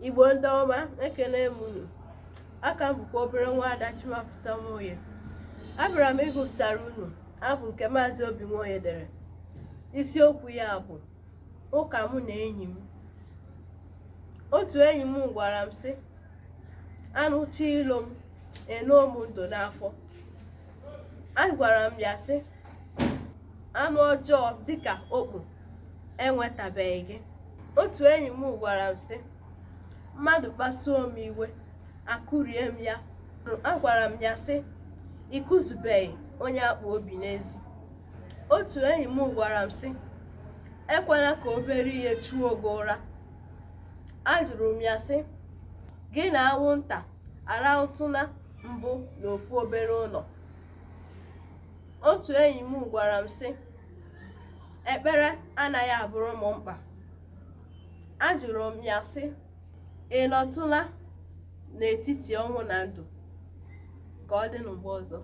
Igbo ndị ọma, ekele m unu. Aka m bụkwa obere nwaada Chimapụta Nwoye. Abịara m ịgụpụtara unu abụ nke Maazị Obi Nwoye dere. Isiokwu ya bụ ụka mụ na enyi m. Otu enyi m gwara m sị, anụcha ilo m enoo m ndụ n'afọ. Agwara m ya sị, anụ ọjọọ dịka okpu enwetabeghị gị. Otu enyi m gwara m sị, mmadụ kpasuo m iwe akụrie m ya. Agwara m ya sị, ịkụzubeghị onye akpa obi n'ezi. Otu enyi m gwara m sị, ekwela ka obere ihe chuo gị ụra. Ajụrụ m ya sị, gị na anwụnta arahụtụla mbụ n'ofu obere ụlọ. Otu enyi m gwara m sị, ekpere anaghị abụrụ m mkpa. Ajụrụ m ya sị, ị nọtụla n'etiti ọnwụ na ndụ? Ka ọ dị n'mgbe ọzọ.